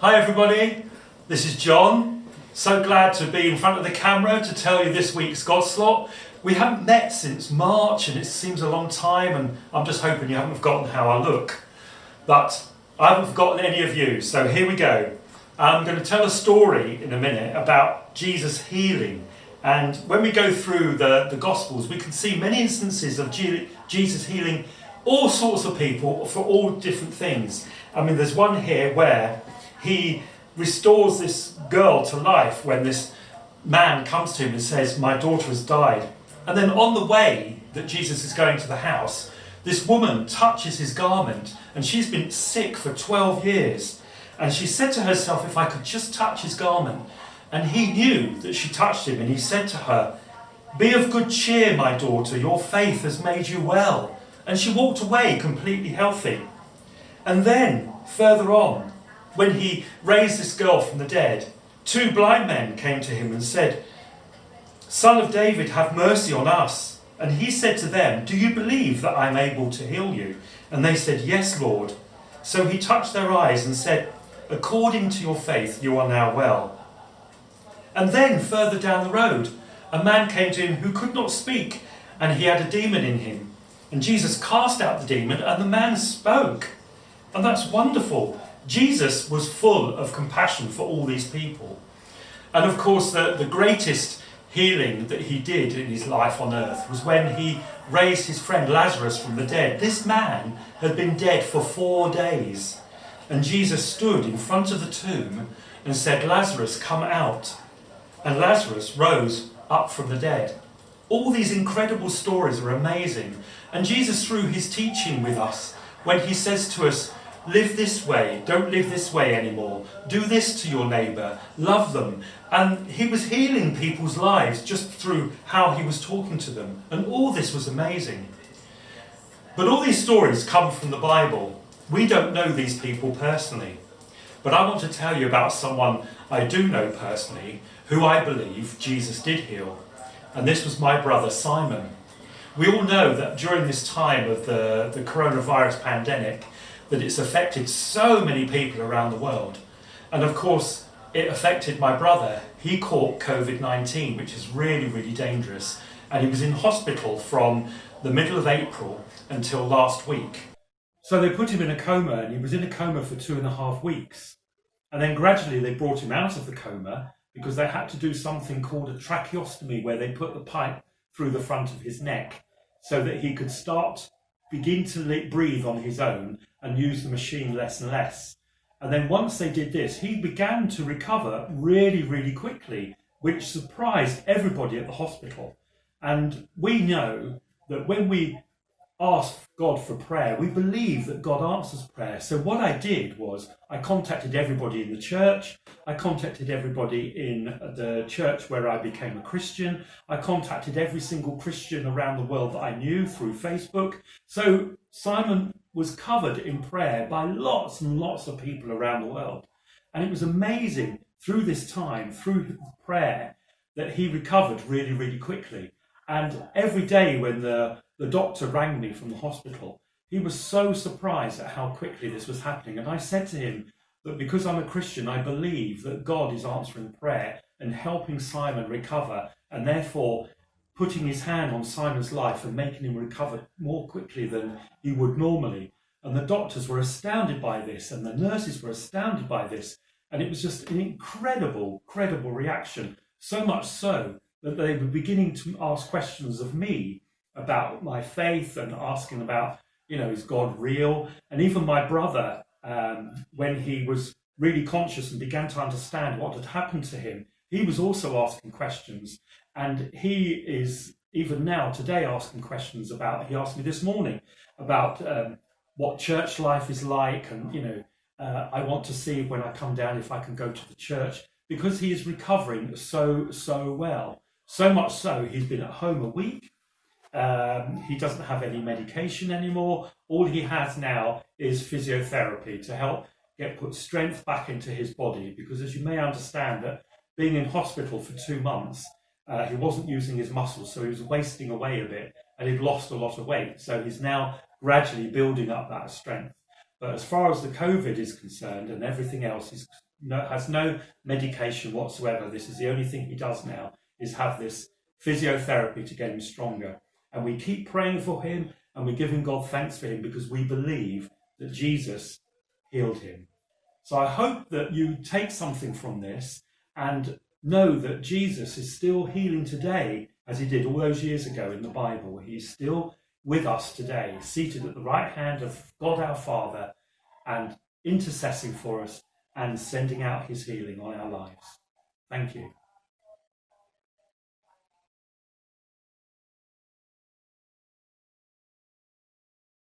Hi everybody, this is John. So glad to be in front of the camera to tell you this week's God Slot. We haven't met since March and it seems a long time, and I'm just hoping you haven't forgotten how I look. But I haven't forgotten any of you, so here we go. I'm going to tell a story in a minute about Jesus healing. And when we go through the Gospels, we can see many instances of Jesus healing all sorts of people for all different things. I mean, there's one here where he restores this girl to life when this man comes to him and says, "My daughter has died." And then on the way that Jesus is going to the house, this woman touches his garment, and she's been sick for 12 years. And she said to herself, if I could just touch his garment. And he knew that she touched him, and he said to her, "Be of good cheer, my daughter, your faith has made you well." And she walked away completely healthy. And then, further on, when he raised this girl from the dead, two blind men came to him and said, "Son of David, have mercy on us." And he said to them, "Do you believe that I'm able to heal you?" And they said, "Yes, Lord." So he touched their eyes and said, "According to your faith, you are now well." And then, further down the road, a man came to him who could not speak, and he had a demon in him. And Jesus cast out the demon, and the man spoke. And that's wonderful. Jesus was full of compassion for all these people. And of course, the greatest healing that he did in his life on earth was when he raised his friend Lazarus from the dead. This man had been dead for 4 days. And Jesus stood in front of the tomb and said, "Lazarus, come out." And Lazarus rose up from the dead. All these incredible stories are amazing. And Jesus, through his teaching with us, when he says to us, live this way, don't live this way anymore, do this to your neighbour, love them. And he was healing people's lives just through how he was talking to them. And all this was amazing. But all these stories come from the Bible. We don't know these people personally. But I want to tell you about someone I do know personally, who I believe Jesus did heal. And this was my brother Simon. We all know that during this time of the coronavirus pandemic, that it's affected so many people around the world. And of course, it affected my brother. He caught COVID-19, which is really, really dangerous. And he was in hospital from the middle of April until last week. So they put him in a coma, and he was in a coma for 2.5 weeks. And then gradually they brought him out of the coma because they had to do something called a tracheostomy, where they put the pipe through the front of his neck so that he could begin to breathe on his own and use the machine less and less. And then once they did this, he began to recover really, really quickly, which surprised everybody at the hospital. And we know that when we ask God for prayer, we believe that God answers prayer. So what I did was I contacted everybody in the church. I contacted everybody in the church where I became a Christian. I contacted every single Christian around the world that I knew through Facebook. So Simon was covered in prayer by lots and lots of people around the world. And it was amazing through this time, through prayer, that he recovered really, really quickly. And every day when the doctor rang me from the hospital, he was so surprised at how quickly this was happening. And I said to him that because I'm a Christian, I believe that God is answering prayer and helping Simon recover, and therefore putting his hand on Simon's life and making him recover more quickly than he would normally. And the doctors were astounded by this, and the nurses were astounded by this. And it was just an incredible reaction. So much so that they were beginning to ask questions of me about my faith and asking about, is God real? And even my brother, when he was really conscious and began to understand what had happened to him, he was also asking questions. And he is even now today asking questions about, he asked me this morning about what church life is like. And, I want to see when I come down if I can go to the church, because he is recovering so well. So much so, he's been at home a week. He doesn't have any medication anymore. All he has now is physiotherapy to help put strength back into his body, because as you may understand, that being in hospital for 2 months, he wasn't using his muscles, so he was wasting away a bit, and he'd lost a lot of weight. So he's now gradually building up that strength. But as far as the COVID is concerned and everything else, he's has no medication whatsoever. This is the only thing he does now, is have this physiotherapy to get him stronger. And we keep praying for him, and we're giving God thanks for him because we believe that Jesus healed him. So I hope that you take something from this and know that Jesus is still healing today, as he did all those years ago in the Bible. He's still with us today, seated at the right hand of God our Father and intercessing for us and sending out his healing on our lives. Thank you.